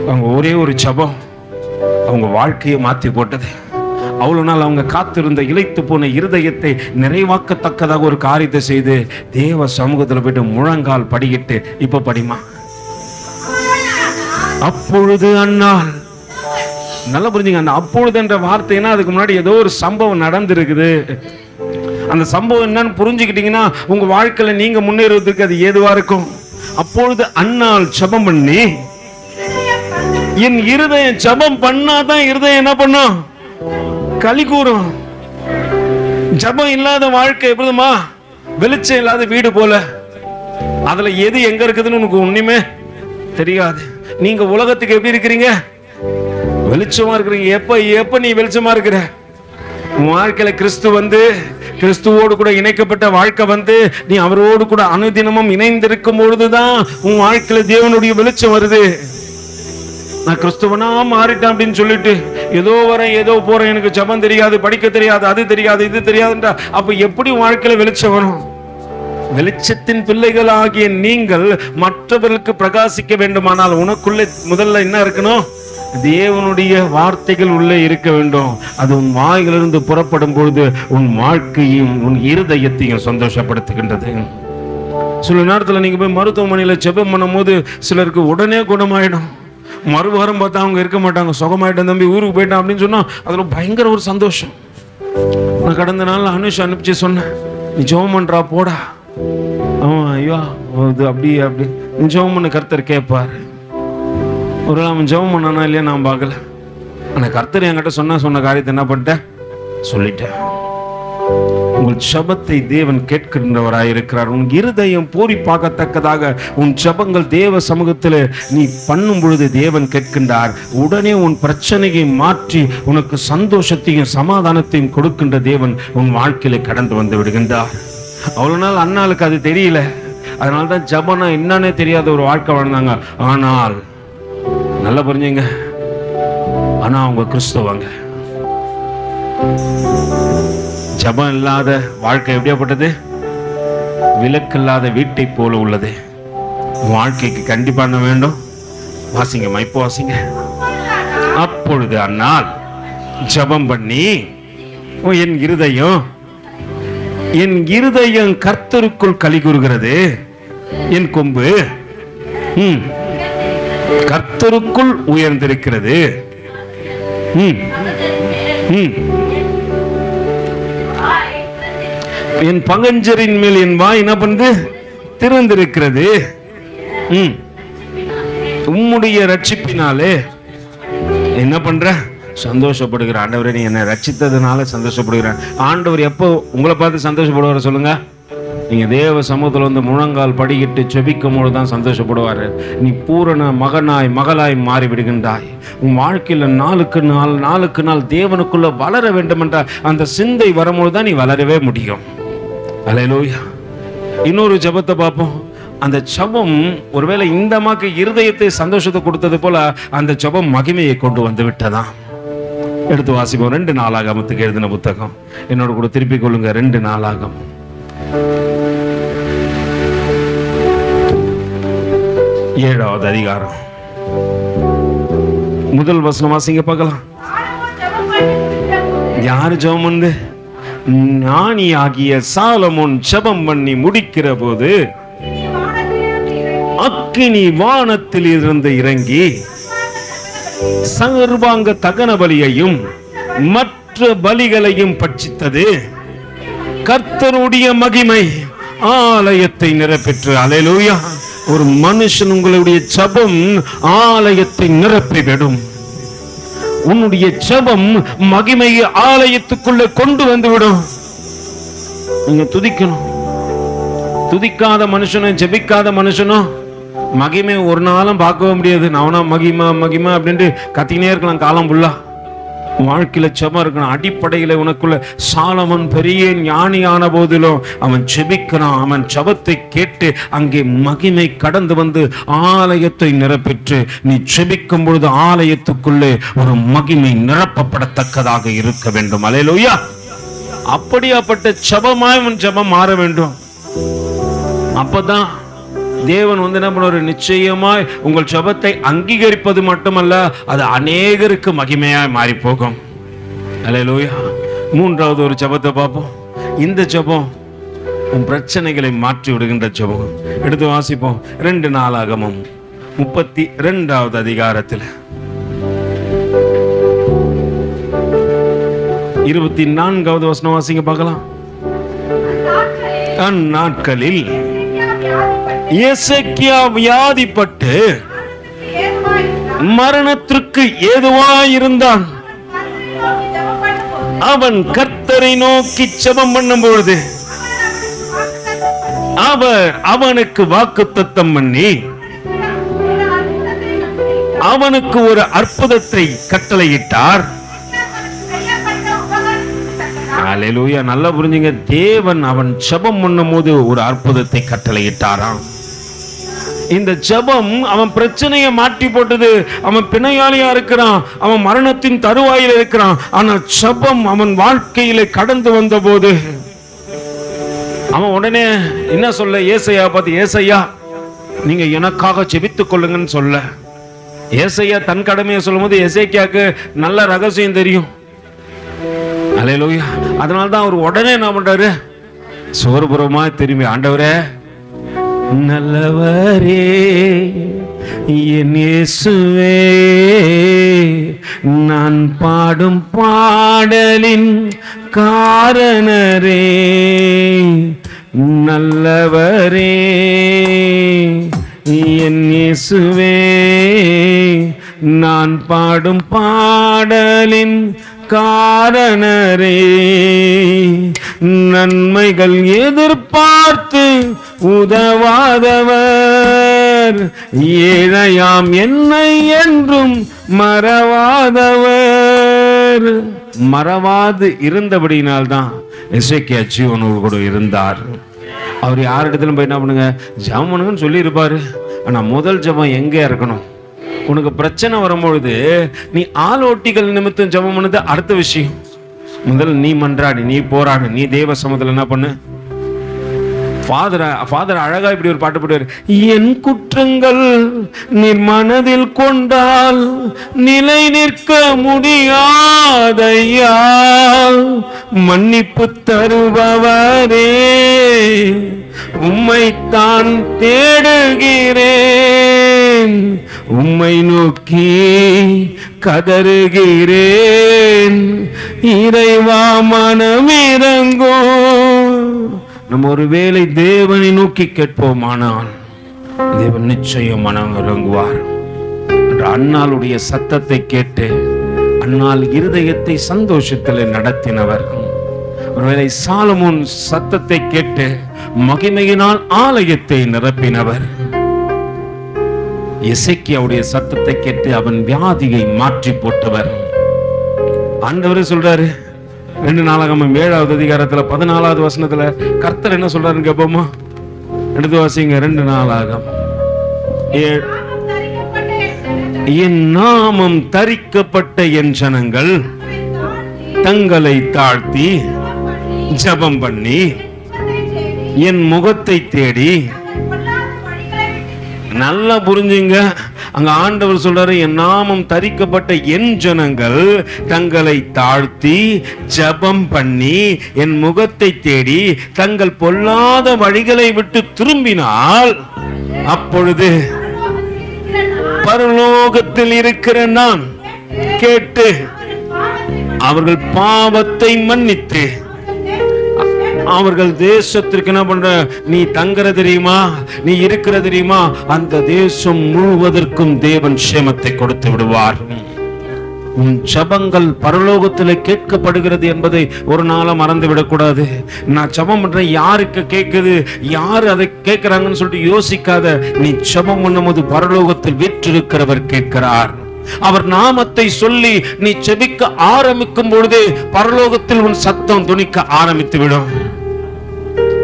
அவங்க ஒரே ஒரு ஜெபம் அவங்க வாழ்க்கையை மாற்றி போட்டது. அவ்வளவு நாள் அவங்க காத்திருந்த இளைத்து போன இருதயத்தை நிறைவாக்கத்தக்கதாக ஒரு காரியத்தை செய்து தேவ சமூகத்தில் போயிட்டு முழங்கால் படிக்கிட்டு, இப்ப படிமா. அப்பொழுது அண்ணால், நல்லா புரிஞ்சுங்க, அந்த அப்பொழுது என்ற வார்த்தைனா அதுக்கு முன்னாடி ஏதோ ஒரு சம்பவம் நடந்திருக்குது. அந்த சம்பவம் என்னன்னு புரிஞ்சுக்கிட்டீங்கன்னா உங்க வாழ்க்கையில நீங்க முன்னேறுவதற்கு அது ஏதுவா இருக்கும். அப்பொழுது அண்ணால் ஜெபம் பண்ணி, என் இருதயம் ஜெபம் பண்ணாதான் இருதயம் என்ன பண்ணும், களி கூறும். ஜெபம் இல்லாத வாழ்க்கை எப்படிமா, வெளிச்சம் இல்லாத வீடு போல. அதுல எது எங்க இருக்குதுன்னு உனக்கு ஒண்ணுமே தெரியாது. நீங்க உலகத்துக்கு எப்படி இருக்கிறீங்க, வெளிச்சமா இருக்கிறீங்க. எப்ப நீ வெளிச்சமா இருக்கிற? உன் வாழ்க்கையில கிறிஸ்துவோடு கூட இணைக்கப்பட்ட வாழ்க்கை நீ அவரோடு கூட அனுதினமும் இணைந்திருக்கும் பொழுதுதான் உன் வாழ்க்கையில தேவனுடைய வெளிச்சம் வருது. நான் கிறிஸ்துவனா மாறிட்டேன் அப்படின்னு சொல்லிட்டு ஏதோ வரேன் ஏதோ போறேன், எனக்கு ஜெபம் தெரியாது, படிக்க தெரியாது, அது தெரியாது, இது தெரியாதுன்றா, அப்ப எப்படி வாழ்க்கையில வெளிச்சம் வரும்? வெளிச்சத்தின் பிள்ளைகளாகிய நீங்கள் மற்றவர்களுக்கு பிரகாசிக்க வேண்டுமானால் உனக்குள்ளே முதல்ல என்ன இருக்கணும்? தேவனுடைய வார்த்தைகள் உள்ளே இருக்க வேண்டும். அது உன் வாயிலிருந்து புறப்படும் பொழுது உன் வாழ்க்கையும் உன் இருதயத்தையும் சந்தோஷப்படுத்துகின்றது. சில நேரத்தில் நீங்க போய் மருத்துவமனையில ஜெபம் பண்ணும் போது சிலருக்கு உடனே குணமாயிடும். மறுவாரம் பார்த்தா அவங்க இருக்க மாட்டாங்க, சுகமாயிட்டேன் தம்பி, ஊருக்கு போயிட்டான் அப்படின்னு சொன்னா அதுல பயங்கர ஒரு சந்தோஷம். நான் கடந்த நாள் அனுஷ் அனுப்பிச்சு சொன்னேன், நீ ஜெபம் பண்றா போடா. ஐயோ அது அப்படி நீ ஜெபம் பண்ண கர்த்தர் கேட்பாரு. ஒரு அவன் ஜெபம் பண்ணானா இல்லையா நான் பார்க்கல. ஆனா கர்த்தர் என்கிட்ட சொன்ன காரியத்தை என்ன பண்ணிட்டேன் சொல்லிட்டேன். உங்கள் ஜெபத்தை தேவன் கேட்கின்றவராய் இருக்கிறார். உன் இருதயம் பூரிப்பாகத்தக்கதாக உன் ஜெபங்கள் தேவ சமூகத்தில் நீ பண்ணும் பொழுது தேவன் கேட்கின்றார். உடனே உன் பிரச்சனையை மாற்றி உனக்கு சந்தோஷத்தையும் சமாதானத்தையும் கொடுக்கின்ற தேவன் உன் வாழ்க்கையில கடந்து வந்து விடுகின்றார். அவ்வளவு நாள் அண்ணாளுக்கு அது தெரியல, அதனால்தான் ஜெபம்னா என்னன்னே தெரியாத ஒரு வாழ்க்கை வாழ்ந்தாங்க. ஆனால் நல்லா புரிஞ்சுங்க, ஆனா அவங்க கிறிஸ்தவங்க. ஜெபம் இல்லாத வாழ்க்கை எப்படியாப்பட்டது? விளக்கு இல்லாத வீட்டை போல உள்ளது. வாழ்க்கைக்கு கண்டிப்பா என்ன வேண்டும்? வாசிங்க, மைப்போ வாசிங்க. அப்பொழுது அண்ணால் ஜெபம் பண்ணி என் இருதயம் கர்த்தருக்குள் களி கூறுகிறது, என் கொம்பு கர்த்தருக்குள் உயர்ந்திருக்கிறது. என் பங்கஞ்சரின் மேல் என் வாய் என்ன பண்ணுது? திறந்திருக்கிறது. உம்முடைய ரட்சிப்பினாலே என்ன பண்ற? சந்தோஷப்படுகிற. ஆண்டவரே நீ என்னை ரட்சித்ததுனால சந்தோஷப்படுகிறேன். ஆண்டவர் எப்போ உங்களை பார்த்து சந்தோஷப்படுவார் சொல்லுங்க? நீங்க தேவ சமூகத்தில் முழங்கால் படிக்கிட்டு செபிக்கும் பொழுது தான் சந்தோஷப்படுவார். நீ பூரண மகளாய் மாறி விடுகின்றாய். உன் வாழ்க்கையில நாளுக்கு நாள் தேவனுக்குள்ள வளர வேண்டும் என்ற அந்த சிந்தை வரும்பொழுது தான் நீ வளரவே முடியும். அல்லேலூயா. இன்னொரு ஜெபத்தை பார்ப்போம். அந்த ஜெபம் ஒருவேளை இந்த அம்மாக்கு இருதயத்தை சந்தோஷத்தை கொடுத்தது போல அந்த ஜெபம் மகிமையை கொண்டு வந்து விட்டதான். எடுத்து வாசிப்போம். 2 நாளாகமத்துக்கு எழுதின புத்தகம் என்னோட கூட திருப்பிக் கொள்ளுங்க. 2 நாளாகமம் 7வது அதிகாரம் 1 வசனம் வாசிங்க பார்க்கலாம். யாரு ஜெபம் வந்து? ஞானியாகிய சாலமோன் ஜெபம் பண்ணி முடிக்கிற போது அக்கினி வானத்தில் இருந்து இறங்கி சர்வாங்க தகன பலியையும் மற்ற பலிகளையும் பட்சித்தது. கர்த்தருடைய மகிமை ஆலயத்தை நிரப்பிற்று. அல்லேலூயா. ஒரு மனுஷன் உங்களுடைய ஜெபம் ஆலயத்தை நிரப்பிவிடும். உன்னுடைய ஜெபம் மகிமையை ஆலயத்துக்குள்ள கொண்டு வந்து விடும். நீங்க துதிக்கணும். துதிக்காத மனுஷனும் ஜெபிக்காத மனுஷனும் மகிமை ஒரு நாளும் பார்க்கவே முடியாது. நானா மகிமா மகிமா அப்படின்ட்டு கத்தினே இருக்கலாம் காலம் ஃபுல்லா. வாழ்க்கையில ஜெபம் இருக்கணும். அடிப்படையில உனக்குள்ள சாலமோன் பெரிய ஞானியான போதிலும் அவன் ஜெபிக்கிறான். அவன் ஜெபத்தை கேட்டு அங்கே மகிமை கடந்து வந்து ஆலயத்தை நிரப்பிற்று. நீ ஜெபிக்கும் பொழுது ஆலயத்துக்குள்ளே ஒரு மகிமை நிரப்பப்படத்தக்கதாக இருக்க வேண்டும். அல்லேலூயா. அப்படியாப்பட்ட ஜெபமாய் உன் ஜெபம் மாற வேண்டும். அப்பதான் தேவன் என்ன பண்ணுவாரு? நிச்சயமாய் உங்கள் ஜெபத்தை அங்கீகரிப்பது மட்டுமல்ல, அது அநேகருக்கு மகிமையாய் மாறி போகும். அல்லேலூயா. 3வது ஒரு ஜெபத்தை பார்ப்போம். இந்த ஜெபம் உன் பிரச்சனைகளை மாற்றி விடுகின்ற ஜெபம். எடுத்து வாசிப்போம். 2 நாளாகமம் 32வது அதிகாரத்தில் 24வது வசனம் வாசிங்க பார்க்கலாம். அந்நாட்களில் எசேக்கியா வியாதிப்பட்டு மரணத்திற்கு ஏதுவாயிருந்தான். அவன் கர்த்தரை நோக்கி ஜெபம் பண்ணும் பொழுது அவர் அவனுக்கு வாக்குத்தத்தம் பண்ணி அவனுக்கு ஒரு அற்புதத்தை கட்டளையிட்டார். அல்லேலூயா. நல்லா புரிஞ்சுங்க. தேவன் அவன் ஜெபம் பண்ணும் போது ஒரு அற்புதத்தை கட்டளையிட்டாராம். இந்த ஜெபம் அவன் பிரச்சனையை மாற்றி போட்டது. அவன் பிணையாளியா இருக்கிறான், அவன் மரணத்தின் தருவாயில் இருக்கிறான். ஆனா ஜெபம் அவன் வாழ்க்கையில கடந்து வந்த போது அவன் உடனே என்ன சொல்ல, ஏசையா பார்த்து, ஏசையா நீங்க எனக்காக ஜெபித்துக் கொள்ளுங்கன்னு சொல்ல. ஏசையா தன் கடமையை சொல்லும் போது எசேக்கியாவுக்கு நல்ல ரகசியம் தெரியும். அல்லேலூயா. அதனால தான் அவர் உடனே என்ன பண்றாரு, சோர்புறமா திரும்பி, ஆண்டவரே நல்லவரே என் இயேசுவே, நான் பாடும் பாடலின் காரணரே, நல்லவரே என் இயேசுவே, நான் பாடும் பாடலின் காரணரே, நன்மைகள் எதிர்பார்த்து உதவாதவர், ஏழையாம் என்னை என்றும் மறவாதவர். மறவாது இருந்தபடியினால்தான் எசேக்கியா ஜீவனோடு கூட இருந்தார். அவர் யாரிடத்திலும் போய் என்ன பண்ணுங்க, ஜெபம் பண்ணுங்கன்னு சொல்லி இருப்பாரு. ஆனா முதல் ஜெபம் எங்க இருக்கணும்? உனக்கு பிரச்சனை வரும்பொழுது நீ ஆலோட்டிகள் நிமித்தம் ஜெபம் பண்ணது அடுத்த விஷயம். முதல்ல நீ மன்றாடி, நீ போராடு, நீ தேவ சமூகத்துல என்ன பண்ணு. ஃபாதர் அழகா இப்படி ஒரு பாட்டு போடுவார், என் குற்றங்கள் நீர் மனதில் கொண்டால் நிலை நிற்க முடியாதையா, மன்னிப்பு தருபவரே உம்மைத்தான் தேடுகிறேன், உம்மை நோக்கி கதறுகிறேன், இறைவா மனமிரங்கோ. நம்ம ஒருவேளை தேவனை நோக்கி கேட்போமானால் தேவன் நிச்சயம் மனம் இறங்குவார். அன்னாளுடைய சத்தத்தை கேட்டு அன்னாள் இருதயத்தை சந்தோஷத்தில் நடத்தினவர். ஒருவேளை சாலமோன் சத்தத்தை கேட்டு மகிமையினால் ஆலயத்தை நிரப்பினவர். எசேக்கியாவுடைய சத்தத்தை கேட்டு அவன் வியாதியை மாற்றி போட்டவர். ஆண்டவரே சொல்றாரு 2 நாளாகமம் 7வது அதிகாரத்துல 14வது வசனத்துல கர்த்தர் என்ன சொல்றாருன்னு கேட்போமா? எடுத்து வாசிங்க. 2 நாளாகமம் 7. என் நாமம் தரிக்கப்பட்ட என் ஜனங்கள் தங்களை தாழ்த்தி ஜெபம் பண்ணி என் முகத்தை தேடி. நல்லா புரிஞ்சுங்க. அங்க ஆண்டவர் சொல்றாரு, என் நாமம் தரிக்கப்பட்ட என் ஜனங்கள் தங்களை தாழ்த்தி ஜெபம் பண்ணி என் முகத்தை தேடி தங்கள் பொல்லாத வழிகளை விட்டு திரும்பினால் அப்பொழுது பரலோகத்தில் இருக்கிற நான் கேட்டு அவர்கள் பாவத்தை மன்னித்து அவர்கள் தேசத்திற்கு என்ன பண்ற, நீ தங்குற தெரியுமா, நீ இருக்கிற தெரியுமா, அந்த தேசம் முழுவதற்கும் தேவன் சேமத்தை கொடுத்து விடுவார். உன் ஜபங்கள் பரலோகத்தில் கேட்கப்படுகிறது என்பதை ஒரு நாளும் மறந்து விடக்கூடாது. நான் ஜபம் பண்றேன், யாருக்கு கேட்குது, யாரு அதை கேட்கிறாங்கன்னு சொல்லிட்டு யோசிக்காத. நீ ஜபம் பண்ணும்போது பரலோகத்தில் வீற்றிருக்கிறவர் கேட்கிறார். அவர் நாமத்தை சொல்லி நீ ஜெபிக்க ஆரம்பிக்கும் பொழுது பரலோகத்தில் உன் சத்தம் துணிக்க ஆரம்பித்து விடும்.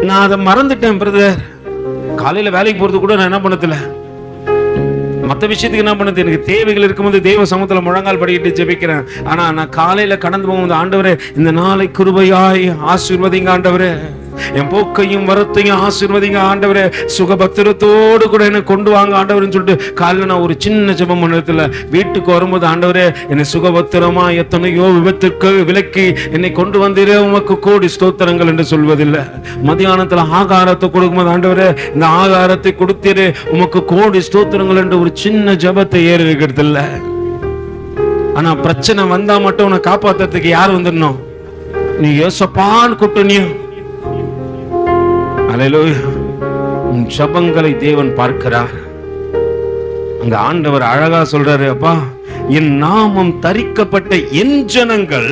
நான் அதை மறந்துட்டேன் பிரதர். காலையில வேலைக்கு போறது கூட நான் என்ன பண்ணதில்ல, மற்ற விஷயத்துக்கு என்ன பண்ணது, எனக்கு தேவைகள் இருக்கும்போது தேவ சமூகத்துல முழங்கால் படிக்கிட்டு ஜெபிக்கிறேன். ஆனா நான் காலையில கடந்து போகும்போது, ஆண்டவரே இந்த நாளை கிருபையாய் ஆசீர்வதிங்க ஆண்டவரே, என் போக்கையும் வரத்தையும் ஆசீர்வதிங்க ஆண்டவரே, சுகபத்திரத்தோடு கூட என்னை கொண்டு வாங்க ஆண்டவர்னு சொல்லிட்டு காலையில நான் ஒரு சின்ன ஜெபம் பண்ணதில்ல. வீட்டுக்கு வரும்போது, ஆண்டவரே என்னை சுகபத்திரமா எத்தனையோ விபத்துக்கு விலக்கி என்னை கொண்டு வந்தீரே, உமக்கு கோடி ஸ்தோத்திரங்கள் என்று சொல்வதில்லை. மத்தியானத்துல ஆகாரத்தை கொடுக்கும்போது, ஆண்டவரே இந்த ஆகாரத்தை கொடுத்தீரே, உமக்கு கோடி ஸ்தோத்திரங்கள் என்று ஒரு சின்ன ஜெபத்தை ஏறி இருக்கிறது இல்ல. ஆனா பிரச்சனை வந்தா மட்டும் உன்னை காப்பாத்துறதுக்கு யார் வந்துடணும்? நீ யோசப்பான்னு கூட்டணியும். அல்லேலூயா. உன் ஜெபங்களை தேவன் பார்க்கிறார். அங்க ஆண்டவர் அழகா சொல்றாரு, அப்பா என் நாமம் தரிக்கப்பட்ட என் ஜனங்கள்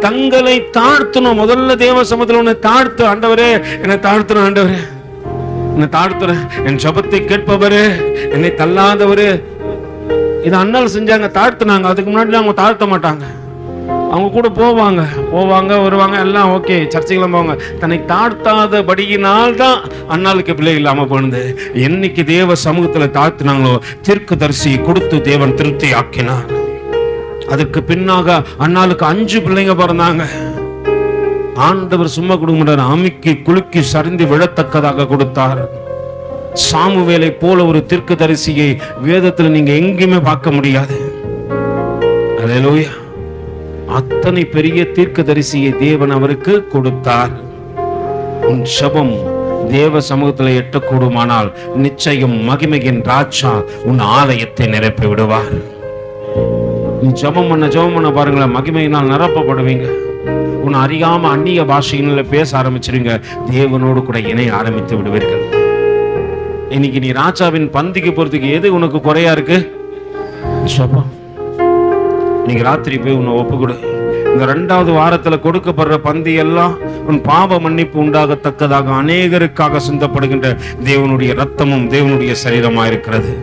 தங்களை தாழ்த்தணும். முதல்ல தேவ சமூகத்துல உன்னை தாழ்த்து ஆண்டவரே, என்னை தாழ்த்தணும் ஆண்டவரே, என்னை தாழ்த்துற, என் ஜெபத்தை கேட்பவரே, என்னை தள்ளாதவரே. இது அண்ணல் செஞ்சாங்க, தாழ்த்தினாங்க. அதுக்கு முன்னாடி அவங்க தாழ்த்த மாட்டாங்க. அவங்க கூட போவாங்க வருவாங்க, எல்லாம் ஓகே, சர்ச்சைக்கெல்லாம் போவாங்க. தன்னை தாழ்த்தாதபடியினால் தான் அண்ணாளுக்கு பிள்ளை இல்லாம போனது. என்னைக்கு தேவ சமூகத்துல தாழ்த்தினாங்களோ தீர்க்கதரிசி கொடுத்து தேவன் திருப்தி ஆக்கினார். அதற்கு பின்னாக அண்ணாளுக்கு 5 பிள்ளைங்க பிறந்தாங்க. ஆண்டவர் சும்மா கொடுக்க மாட்டார், அமுக்கி குலுக்கி சரிந்து விழத்தக்கதாக கொடுத்தார். சாமுவேலை போல ஒரு தீர்க்கதரிசியை வேதத்துல நீங்க எங்கேயுமே பார்க்க முடியாது. அல்லேலூயா. அத்தனை பெரிய தீர்க்கதரிசியை தேவன் அவருக்கு கொடுத்தார். உன் ஜெபம் தேவ சமூகத்தில் எட்டக்கூடுமானால் நிச்சயம் மகிமையின் ராஜா உன் ஆலயத்தை நிரப்பி விடுவார். நீ ஜெபம் பண்ண பாருங்களேன், மகிமையினால் நிரப்பப்படுவீங்க. உன் அறியாம அந்நிய பாஷையில பேச ஆரம்பிச்சிருங்க, தேவனோடு கூட இணைய ஆரம்பித்து விடுவீர்கள். இன்னைக்கு நீ ராஜாவின் பந்திக்கு போறதுக்கு எது உனக்கு குறையா இருக்கு? ஜெபம். நீங்க ராத்திரி போய் உன்னை ஒப்புக்கொடு. இந்த 2வது வாரத்துல கொடுக்கப்படுற பந்தி எல்லாம் உன் பாவ மன்னிப்பு உண்டாகத்தக்கதாக அநேகருக்காக சிந்தப்படுகின்ற தேவனுடைய ரத்தமும் தேவனுடைய சரீரமா இருக்கிறது.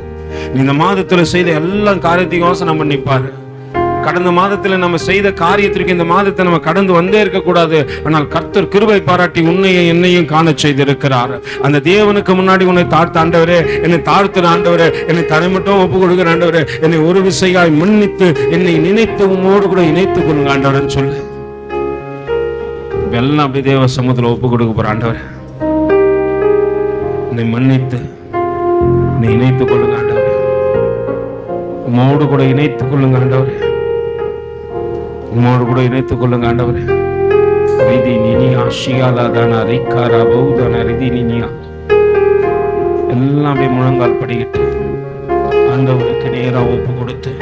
இந்த மாதத்துல செய்த எல்லா காரியத்தையும் யோசனை பண்ணிப்பாரு. கடந்த மாதத்துல நம்ம செய்த காரியத்திற்கு இந்த மாதத்தை நம்ம கடந்து வந்தே இருக்க கூடாது. ஆனால் கர்த்தர் கிருபை பாராட்டி உன்னையும் என்னையும் காண செய்திருக்கிறார். அந்த தேவனுக்கு முன்னாடி உன்னை தாழ்த்த, ஆண்டவரே என்னை தாழ்த்துற ஆண்டவரே, என்னை தரை மட்டும் ஒப்பு கொடுக்கிற ஆண்டவரே, என்னை ஒரு விசையாய் மன்னித்து என்னை நினைத்து உம்மோடு கூட இணைத்துக் கொள்ளுங்க ஆண்டவரன்னு சொல்லு. எல்லாம் அப்படி தேவ சமூகத்துல ஒப்பு கொடுக்க போற ஆண்டவரே, என்னை மன்னித்து என்னை இணைத்துக் கொள்ளுங்க ஆண்டவரே, உம்மோடு கூட இணைத்துக் கொள்ளுங்க ஆண்டவரே, உம்மோடு கூட இணைத்துக் கொள்ளுங்க ஆண்டவரே. ரிதி நினியா ஷியாலாதானா ரிக்காரா பௌதானா ரிதி நினியா எல்லாமே முழங்கால் படிக்கிட்டு ஆண்டவருக்கு நேரா ஒப்பு கொடுத்து,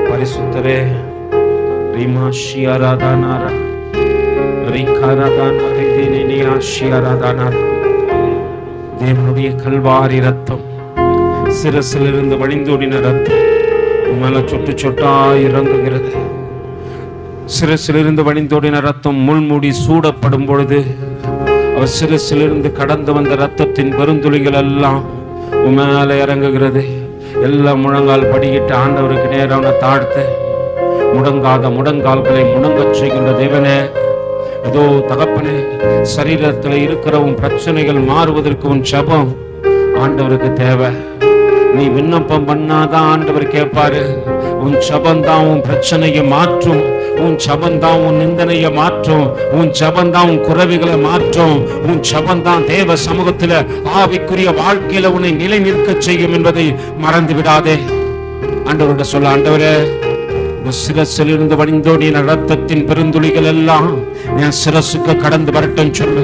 பரிசுத்தரே ரிமா ஷியாராதானாரா ரிக்காராதானா ரிதி நினியா ஷியாராதானாரா, தேவனுடைய கல்வாரி ரத்தம், சிரசிலிருந்து வழிந்தோடின ரத்தம் மேல சொட்டு சொட்டா இறங்குகிறது. சிரசிலிருந்து வழிந்தோடின ரத்தம் முள்மூடி சூடப்படும் பொழுது அவர் சிரசிலிருந்து கடந்து வந்த ரத்தத்தின் பெருந்துளிகள் எல்லாம் மேல இறங்குகிறது. எல்லாம் முழங்கால் படிக்கிட்டு ஆண்டவருக்கு நேரான தாழ்த்து முடங்காத முடங்கால்களை முடங்கச் செய்கின்ற தேவனே, ஏதோ தகப்பனே, சரீரத்தில் இருக்கிற உன் பிரச்சனைகள் மாறுவதற்கு உன் ஜெபம் ஆண்டவருக்கு தேவை. நீ விண்ணப்பம் பண்ணாதான் ஆண்டவர் கேட்பாரு. உன் ஜெபம் தான் உன் பிரச்சனையை மாற்றும். உன் ஜெபம் தான் உன் நிந்தனையை மாற்றும். உன் ஜெபம் தான் உன் குறைவுகளை மாற்றும். உன் ஜெபம் தான் தேவ சமூகத்தில் ஆவிக்குரிய வாழ்க்கையில உன்னை நிலை நிற்க செய்யும் என்பதை மறந்து விடாதே. ஆண்டவர்கிட்ட சொல்ல, ஆண்டவரே சிரசில் இருந்து வழிந்தோடின ரத்தத்தின் பெருந்துளிகள் எல்லாம் என் சிரசுக்கு கடந்து வரட்டும் சொல்லு.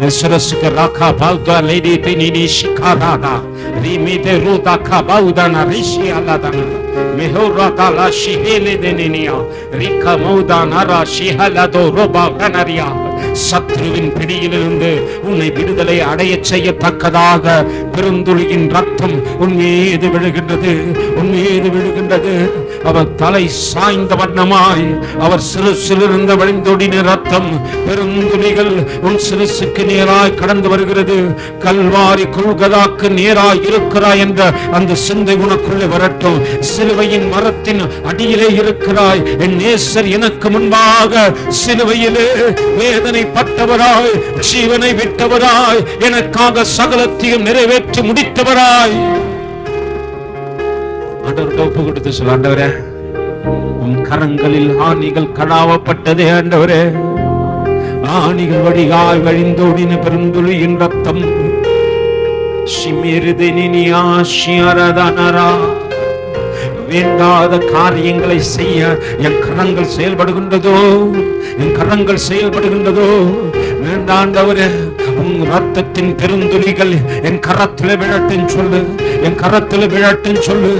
என் சிரசுக்கு ராக்கா பாவுதா லேடி தினி ஷிகாராதா ரிமிதே ரூதாக்கா பாவுதானா ரிஷி அல்லாதானா மெஹோராதா லா ஷிஹேலே தெனினியா ரிகா மௌதானா ரா ஷிஹலதோ ரோபா கனரியா. சத்ருவின் பிடியிலிருந்து உன்னை விடுதலை அடைய செய்யத்தக்கதாக பெருந்துளியின் ரத்தம் உன் மீது விழுகின்றது, உன் மீது விழுகின்றது. அவர் தலை சாய்ந்த வண்ணமாய் அவர் சிறுசிலிருந்து வழிந்தோடின ரத்தம் பெருந்துளிகள் உன் சிறுசுக்கு நேராய் கடந்து வருகிறது. கல்வாரி கொள்கதாக்கு நேராய் இருக்கிறாய் என்ற அந்த சிந்தை உனக்குள்ளே வரட்டும். சிலுவையின் மரத்தின் அடியிலே இருக்கிறாய். என் நேசர் எனக்கு முன்பாக சிலுவையிலே வேதனை பட்டவராய் ஜீவனை விட்டவராய் எனக்காக சகலத்தையும் நிறைவேற்றி முடித்தவராய். ஆண்டவருக்கு ஒப்பு கொடுத்து சொல்ல, ஆண்டவரே உன் கரங்களில் ஆணிகள் கடாவப்பட்டதே ஆண்டவரே, ஆணிகள் வழியாய் வழிந்தோடின பெருந்துளியின் ரத்தம் வேண்டாத காரியங்களை செய்ய என் கரங்கள் செயல்படுகின்றதோ, என் கரங்கள் செயல்படுகின்றதோ. வேண்டாண்டவரே, உன் ரத்தத்தின் பெருந்துளிகள் என் கரத்தில் விழட்டும் சொல்லு, என் கரத்தில் விழட்டும் சொல்லு.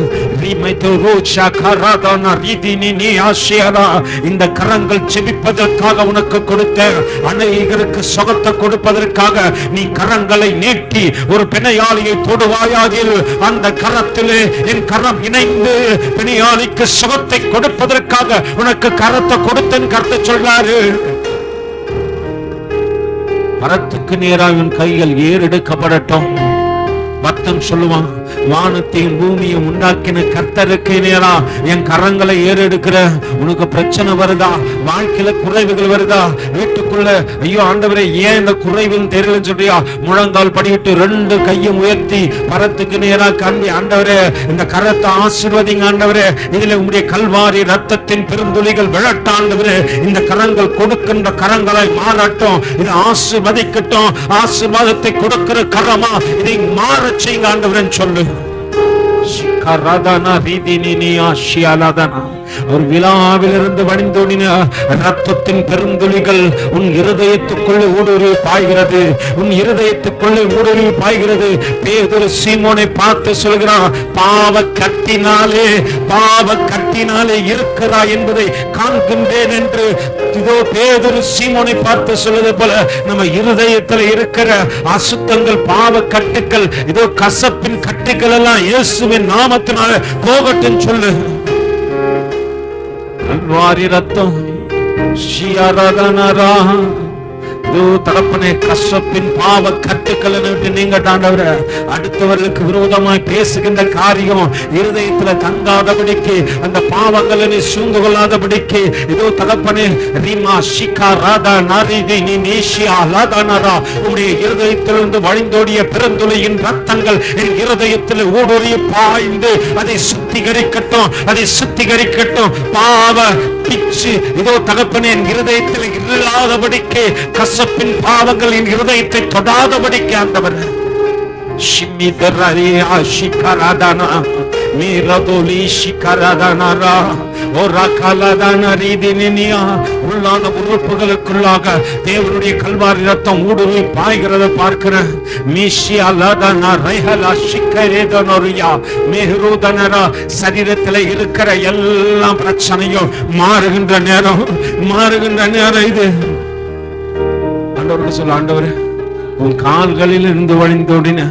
இந்த கரங்கள் செபிப்பதற்காக உனக்கு கொடுத்த அநேகருக்கு சுகத்தை கொடுப்பதற்காக நீ கரங்களை நீட்டி ஒரு பிணையாளியை தொடுவாயாகில் அந்த கரத்திலே என் கரம் இணைந்து பிணையாளிக்கு சுகத்தை கொடுப்பதற்காக உனக்கு கரத்தை கொடுத்தேன் கருத்தை சொல்றாரு. மரத்துக்கு நேராக உன் கைகள் ஏறெடுக்கப்படட்டும். பக்தன் சொல்லுவான், வானத்தையும் பூமியும் உண்டாக்கின கர்த்தருக்கு நேரா என் கரங்களை ஏறெடுக்கிற. உனக்கு பிரச்சனை வருதா, வாழ்க்கையில குறைவுகள் வருதா, வீட்டுக்குள்ள ஐயோ ஆண்டவரே ஏன் இந்த குறைவுன்னு தெரியலன்னு சொல்றியா, முழங்கால் படிவிட்டு 2 கையும் உயர்த்தி பரத்துக்கு நேரா காண்பி, ஆண்டவரே இந்த கரத்தை ஆசீர்வதிங்க ஆண்டவரே, இதுல உங்களுடைய கல்வாரி ரத்தத்தின் பெருந்துளிகள் விழட்டாண்டவரே, இந்த கரங்கள் கொடுக்கின்ற கரங்களாய் மாறட்டும், இது ஆசீர்வதிக்கட்டும், ஆசீர்வாதத்தை கொடுக்கிற கரமா இதை மாற செய்யுங்க ஆண்டவரே சொல்லு. ஒரு விழாவிலிருந்து வழிந்தோடின ரத்தத்தின் பெருந்துளிகள் உன் இருதயத்துக்குள்ளே ஊடுருவி பாய்கிறது, உன் இருதயத்துக்குள்ளே ஊடுருவி பாய்கிறது. பேதுரு சீமோனை பார்த்து சொல்கிறான், பாவ கட்டினாலே இருக்கிறாய் என்பதை காண்கின்றேன் என்று. இதோ பேதுரு சீமோனை பார்த்து சொல்வது போல நம்ம இருதயத்தில் இருக்கிற அசுத்தங்கள், பாவ கட்டுக்கள், இதோ கசப்பின் கட்டுக்கள் எல்லாம் இயேசுவின் நாமத்தினால போகட்டும் சொல்லு. கல்வாரி ரத்தம் தகப்பனே, கசப்பின் பாவ கட்டுக்களை விட்டு நீங்க ஆண்டவரே, அடுத்தவர்களுக்கு விரோதமாய் பேசுகின்ற காரியம் இருதயத்துல தங்காதபடிக்கு, அந்த பாவங்களை நீ சூழ்ந்து கொள்ளாதபடிக்கு, இதோ தகப்பனே ரீமா ஷிகா ராதா நாரிதி நீ நேஷியா லாதானரா, உம்முடைய இருதயத்திலிருந்து வழிந்தோடிய பெருந்துளையின் ரத்தங்கள் என் இருதயத்தில் ஊடுருவி பாய்ந்து அதை சுத்திகரிக்கட்டும், அதை சுத்திகரிக்கட்டும். பாவ பிச்சு இதோ தகப்பனே என் இருதயத்தில் இல்லாதபடிக்கு, கசப்பின் பாவங்கள் என் இருதயத்தை தொடாதபடிக்கு ஆண்டவர் உள்ளான உறுப்புகளுக்குள்ளாக தேவனுடைய கல்வாரி ரத்தம் ஊடுருவி பாய்கிறத பார்க்கிறேன். சரீரத்தில் இருக்கிற எல்லா பிரச்சனையும் மாறுகின்ற நேரம் இது. ஆண்டவரோட சொல்ல, ஆண்டவரே உன் கால்களில் இருந்து வழிந்தோடின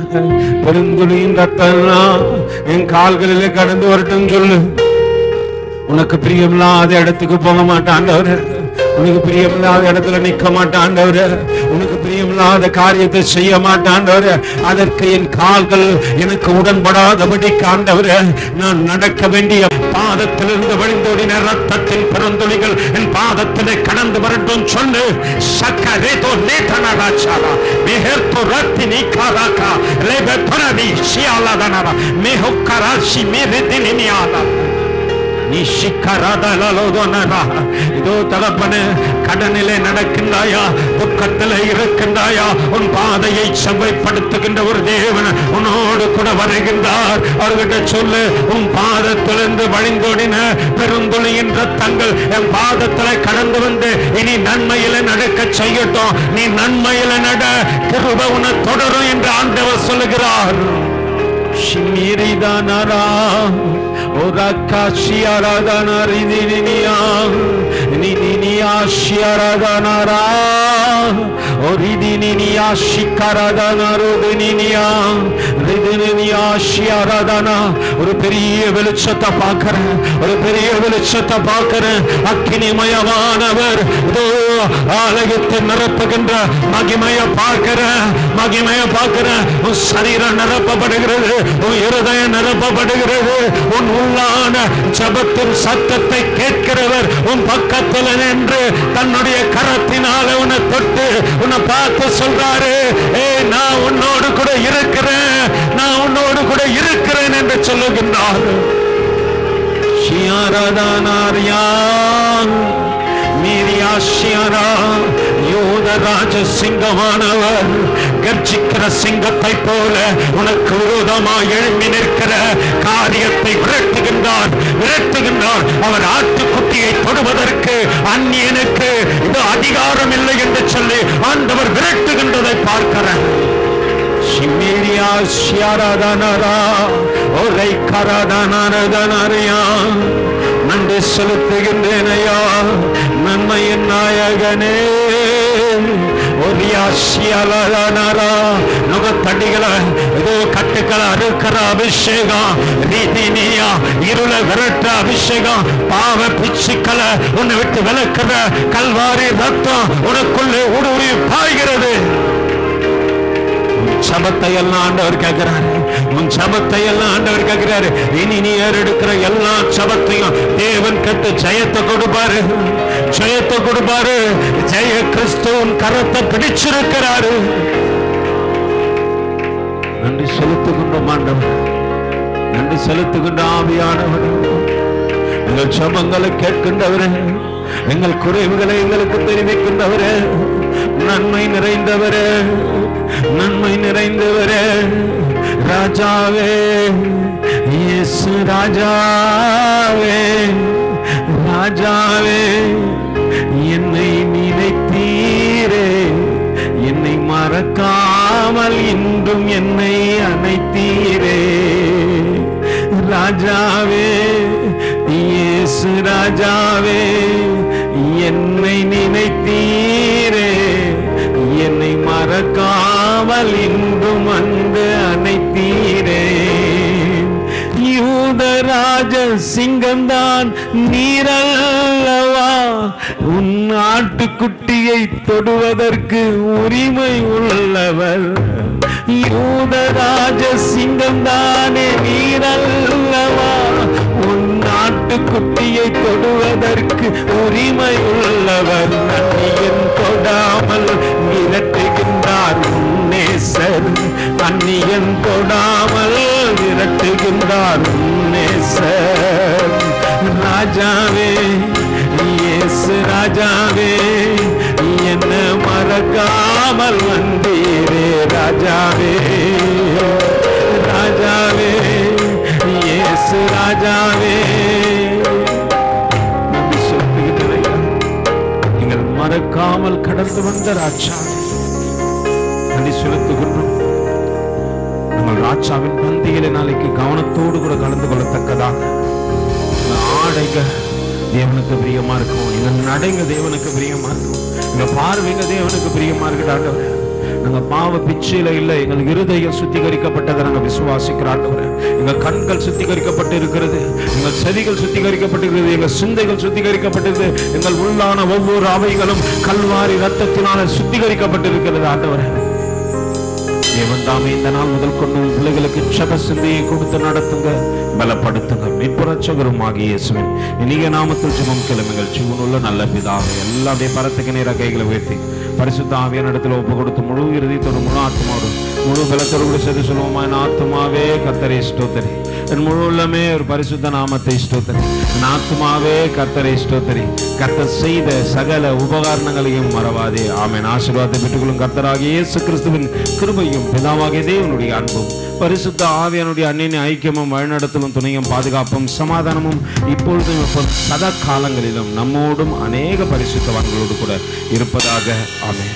பெருந்துளியின் ரத்தம் என் கால்களிலே கடந்து வரட்டும் சொல்லு. உனக்கு பிரியமில்லாத இடத்துக்கு போக மாட்டான் ஆண்டவரே, உனக்கு பிரியமில்லாத இடத்துல நிற்க மாட்டான் ஆண்டவரே, உனக்கு பிரியமில்லாத காரியத்தை செய்ய மாட்டான் ஆண்டவரே. அதற்கு என் கால்கள் எனக்கு உடன்படாதபடி ஆண்டவரே, நான் நடக்க வேண்டிய பாதத்திலிருந்து வழிந்தோடின ரத்தத்தின் பெருந்துளிகள் என் பாதத்திலே கடந்து வரட்டும் சொல்லு. சக்கரேதோ நேதனராச்சாரா மேஹர்தோ ரத்தினி காராகா லேபெபரவி ஷியாலாதனரா மேஹோக்கராஷி மேரிதினியாலா. இதோ தகப்பனே, கடனிலே நடக்கின்றாயா, துக்கத்திலே இருக்கின்றாயா, உன் பாதையை செவ்வாய்ப்படுத்துகின்ற ஒரு தேவன் உன்னோடு கூட வருகின்றார். அவர்கிட்ட சொல்லு, உன் பாதத்திலிருந்து வழிந்தோடின பெருந்துளியின் ரத்தங்கள் என் பாதத்திலே கடந்து வந்து இனி நன்மையில நடக்க செய்யட்டும். நீ நன்மையில நட, கிருபை உன்னை தொடரும் என்று ஆண்டவர் சொல்லுகிறார். ஷிமிரிதானரா Orakashiaradana ridiniya niniya shiaradana oridiniya shikaradana rodiniya ridiniya shiaradana. ஒரு பெரிய வெளிச்சத்தை பார்க்கிறேன், ஒரு பெரிய வெளிச்சத்தை பார்க்கிறேன். அக்கினிமயமானவர் ஆலயத்தை நிரப்புகின்ற மகிமைய பார்க்கிறேன், மகிமைய பார்க்கிறேன். உன் சரீரம் நிரப்பப்படுகிறது, உன் இருதயம் நிரப்பப்படுகிறது. உன் உள்ளான ஜபத்தின் சத்தத்தை கேட்கிறவர் உன் பக்கத்தில் நின்று தன்னுடைய கரத்தினால உன்னை தொட்டு உன்னை பார்த்து சொல்றாரு, நான் உன்னோடு கூட இருக்கிறேன், நான் உன்னோடு கூட இருக்கிறேன் என்று சொல்லுகின்றார். யோதராஜ சிங்கமானவர் கர்ஜிக்கிற சிங்கத்தை போல உனக்கு விரோதமாக எழும்பி நிற்கிற காரியத்தை விரட்டுகின்றார், விரட்டுகின்றார். அவர் ஆட்டுக்குட்டியை தொடுவதற்கு அந்நியனுக்கு இது அதிகாரம் இல்லை என்று சொல்லி ஆண்டவர் விரட்டுகின்றதை பார்க்கிறேன். நன்றி செலுத்துகின்றேனையா நன்மையின் நாயகனே. நுகத்தடிகளை கட்டுக்களை அறுக்கிற அபிஷேகம், இருள விரட்ட அபிஷேகம், பாவ பிச்சுக்களை உன்னை விட்டு விளக்குற கல்வாரி ரத்தம் உனக்குள்ளே ஊடுருவி பாய்கிறது. ஜபத்தை எல்லாம் ஆண்டவர் கேட்கிறாரு. உன் ஜபத்தை எல்லாம் ஆண்டவர் கேட்கிறாரு. இனி நீ ஏறெடுக்கிற எல்லா ஜபத்தையும் தேவன் கேட்டு ஜெயத்தை கொடுப்பாரு, ஜெயத்தை கொடுப்பாரு. ஜெய கிறிஸ்துவின் கரத்தை பிடிச்சிருக்கிறாரு. நன்றி செலுத்துகின்றோம் ஆண்டவர், நன்றி செலுத்துகின்ற ஆவியானவர். எங்கள் ஜபங்களை கேட்கின்றவரே, எங்கள் குறைவுகளை எங்களுக்கு தெரிவிக்கின்றவரே, நன்மை நிறைந்தவரே, நன்மை நிறைந்தவரே, ராஜாவே, இயேசு ராஜாவே, ராஜாவே, என்னை நினைத்தீரே, என்னை மறக்காமல் இன்றும் என்னை அணைத்தீரே, ராஜாவே, இயேசு ராஜாவே, என்னை நினைத்தீரே, என்னை மறக்காமல் இன்றும் வந்து அணைத்தீரே. யூதராஜ சிங்கம்தான் நீரல்லவா, உன் ஆட்டுக்குட்டியை தொடுவதற்கு உரிமை உள்ளவர். யூதராஜ சிங்கம்தானே நீரல்லவா, உன் ஆட்டுக்குட்டியை தொடுவதற்கு உரிமை உள்ளவர். அந்நியன் தொடாமல் விரட்டுகின்றார் உன்னேசர், அந்நியன் தொடாமல் விரட்டுகின்றார் உன்னேசர். ராஜாவே, இயேசு ராஜாவே, என்ன மறக்காமல் வந்தீரே, ராஜாவே, ராஜாவே, இயேசு ராஜாவே. நன்றி செலுத்துகிறேன், நீங்கள் மறக்காமல் கடந்து வந்த ராஜா, நன்றி செலுத்துகின்றோம். நம்ம ராஜாவின் பந்தியிலே நாளைக்கு கவனத்தோடு கூட கலந்து கொள்ளத்தக்கதாக ஆடைங்க தேவனுக்கு பிரியமா இருக்கும், எங்க நடைங்க தேவனுக்கு பிரியமா இருக்கும், எங்க பார்வைங்க தேவனுக்கு பிரியமா இருக்கட்டும். நாங்க பாவ பிச்சையில இல்லை, எங்கள் இருதயம் சுத்திகரிக்கப்பட்டதை நாங்க விசுவாசிக்கிறோம். எங்க கண்கள் சுத்திகரிக்கப்பட்டு இருக்கிறது, எங்கள் செவிகள் சுத்திகரிக்கப்பட்டிருக்கிறது, எங்கள் சிந்தைகள் சுத்திகரிக்கப்பட்டிருக்கிறது, எங்கள் உள்ளான ஒவ்வொரு அவைகளும் கல்வாரி ரத்தத்தினால சுத்திகரிக்கப்பட்டிருக்கிறது. ஆண்டவரே, தேவன் தாமே இந்த நாள் முதல் கொண்டு பிள்ளைகளுக்கு ஜெப சிந்தையை கொடுத்து நடத்துங்க, பலப்படுத்துங்க. மீட்புரட்சகரும் ஆகிய இயேசுவின் இனிய நாமத்தில் ஜெபம் கேளுங்கள். ஜீவனுள்ள நல்ல பிதாவே, எல்லாருடைய பரத்துக்கு நேராக கைகளை உயர்த்தி பரிசுத்த ஆவியான இடத்துல ஒப்பு கொடுத்து முழு இறுதியத்தோடு முழு ஆத்மாவோடு முழு பலத்தோடு கூட சேர்த்து சொல்லுவோமா, என் ஆத்மாவே கர்த்தரை ஸ்தோத்திரி, என் முழு உள்ளமே ஒரு பரிசுத்த நாமத்தை ஸ்தோத்திரி, என் ஆத்மாவே கர்த்தரை ஸ்தோத்திரி, கர்த்தர் செய்த சகல உபகாரணங்களையும் மறவாதே. ஆமென். ஆசீர்வாதத்தை பெற்றுக்கொள்ளும் கர்த்தராகிய இயேசு கிறிஸ்துவின் கிருபையும் பிதாவாகிய தேவனுடைய அன்பும் பரிசுத்த ஆவியானுடைய அன்னின் ஐக்கியமும் வழிநடத்தலும் துணையும் பாதுகாப்பும் சமாதானமும் இப்பொழுதும் சதா காலங்களிலும் நம்மோடும் அநேக பரிசுத்தவான்களோடு கூட இருப்பதாக. ஆமென்.